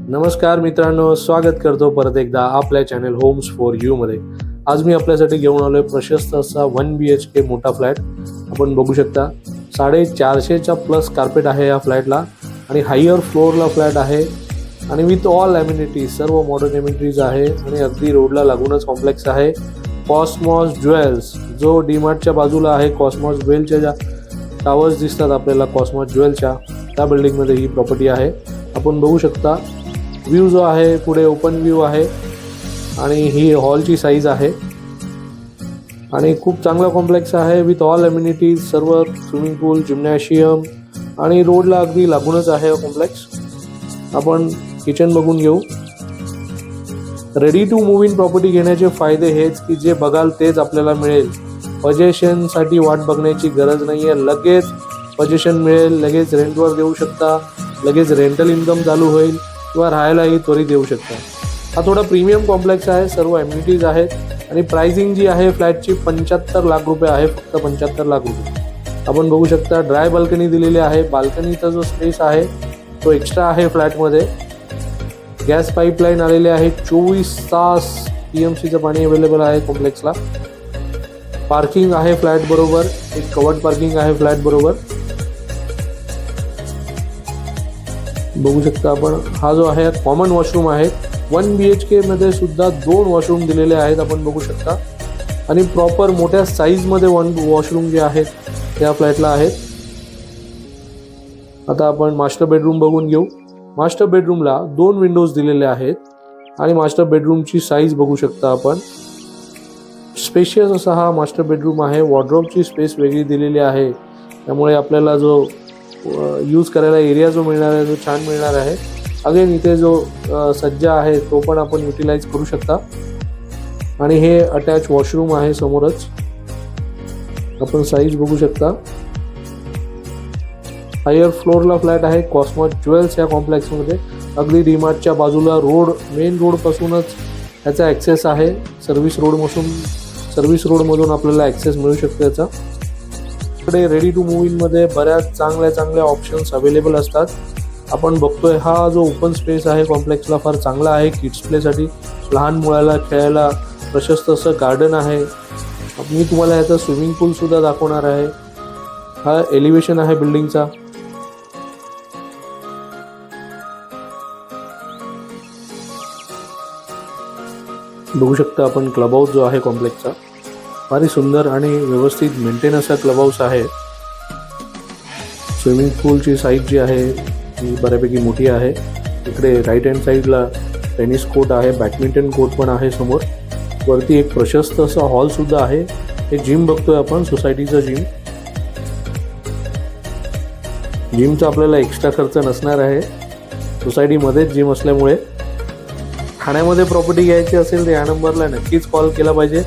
नमस्कार मित्रांनो, स्वागत करतो परत एकदा आपल्या चॅनल होम्स फॉर यू मध्ये। आज मी आपल्यासाठी घेऊन आलोय प्रशस्त असा 1 BHK मोठा फ्लॅट। आपण बघू शकता 450च्या प्लस कार्पेट आहे या फ्लॅटला आणि हायर फ्लोअरला फ्लॅट आहे आणि विथ ऑल अम्युनिटीज, सर्व मॉडर्न अम्युनिटीज आहे आणि अगदी रोडला लागूनच कॉम्प्लेक्स आहे। कॉस्मॉस ज्वेल्स जो डीमार्टच्या बाजूला आहे, कॉस्मॉस ज्वेलच्या ज्या टावर्स दिसतात आपल्याला कॉस्मॉस ज्वेलच्या, त्या बिल्डिंगमध्ये ही प्रॉपर्टी आहे। आपण बघू शकता व्ह्यू जो आहे पुढे ओपन व्ह्यू आहे आणि ही हॉलची साईज आहे आणि खूप चांगला कॉम्प्लेक्स आहे विथ ऑल अम्युनिटीज, सर्व स्विमिंग पूल, जिम्नॅशियम आणि रोडला अगदी लागूनच आहे कॉम्प्लेक्स। आपण किचन बघून घेऊ। Ready to move in property घेण्याचे फायदे हेच की जे बघाल तेच आपल्याला मिळेल। पजेशनसाठी वाट बघण्याची गरज नाही आहे, लगेच पजेशन मिळेल, लगेच रेंटवर देऊ शकता, लगेच रेंटल इन्कम चालू होईल किंवा राहायलाही त्वरित येऊ शकता। हा थोडा प्रीमियम कॉम्प्लेक्स आहे, सर्व अम्युनिटीज आहेत आणि प्राइसिंग जी आहे फ्लॅटची 75 लाख रुपये आहे, फक्त 75 लाख रुपये। आपण बघू शकता ड्राय बाल्कनी दिलेली आहे। बाल्कनीचा जो स्पेस आहे तो एक्स्ट्रा आहे फ्लॅटमध्ये। गॅस पाईपलाईन आलेले आहे, 24 तास PMCचं पाणी अवेलेबल आहे कॉम्प्लेक्सला। पार्किंग आहे फ्लॅट बरोबर, एक कवर्ड पार्किंग आहे फ्लॅट बरोबर। बघू शकता आपण हा जो आहे कॉमन वॉशरूम आहे। 1 BHK मध्ये सुद्धा 2 वॉशरूम दिलेले आहेत, आपण बघू शकता आणि प्रॉपर मोठ्या साईजमध्ये 1 वॉशरूम जे आहेत त्या फ्लॅटला आहेत। आता आपण मास्टर बेडरूम बघून घेऊ। मास्टर बेडरूमला 2 विंडोज दिलेले आहेत आणि मास्टर बेडरूमची साईज बघू शकता आपण। स्पेशियस असा हा मास्टर बेडरूम आहे। वॉर्डरोबची स्पेस वेगळी दिलेली आहे, त्यामुळे आपल्याला जो यूज करायला एरिया जो मिळणार आहे तो छान मिळणार आहे। अगेन इथे जो सज्जा आहे तो पण आपण युटिलाइज करू शकता आणि हे अटॅच वॉशरूम आहे समोरच। आपण साईज बघू शकता। हायर फ्लोअरला फ्लॅट आहे, कॉस्मॉस ज्वेल्स या कॉम्प्लेक्समध्ये। अगदी डीमार्टच्या बाजूला रोड, मेन रोड पासूनच याचा ॲक्सेस आहे। सर्व्हिस रोडमधून आपल्याला ॲक्सेस मिळू शकतो याचा। इकडे रेडी टू मूव इनमध्ये बऱ्याच चांगल्या ऑप्शन्स अवेलेबल असतात। आपण बघतोय हा जो ओपन स्पेस आहे कॉम्प्लेक्सला फार चांगला आहे किड्स प्लेसाठी। लहान मुलाला खेळायला प्रशस्त असं गार्डन आहे। मी तुम्हाला ह्याचा स्विमिंग पूल सुद्धा दाखवणार आहे। हा एलिव्हेशन आहे बिल्डिंगचा। बघू शकता आपण क्लब हाऊस जो आहे कॉम्प्लेक्सचा, फार सुंदर आणि व्यवस्थित मेंटेन असा क्लब हाऊस आहे। स्विमिंग पूलची साईज जी आहे ती बऱ्यापैकी मोठी आहे। इकडे राईट हँड साईडला टेनिस कोर्ट आहे, बॅडमिंटन कोर्ट पण आहे समोर। वरती एक प्रशस्त असा हॉल सुद्धा आहे। हे जिम बघतोय आपण, सोसायटीचं जिमचा आपल्याला एक्स्ट्रा खर्च नसणार आहे, सोसायटीमध्येच जिम असल्यामुळे। ठाण्यामध्ये प्रॉपर्टी घ्यायची असेल तर या नंबरला नक्कीच कॉल केला पाहिजे।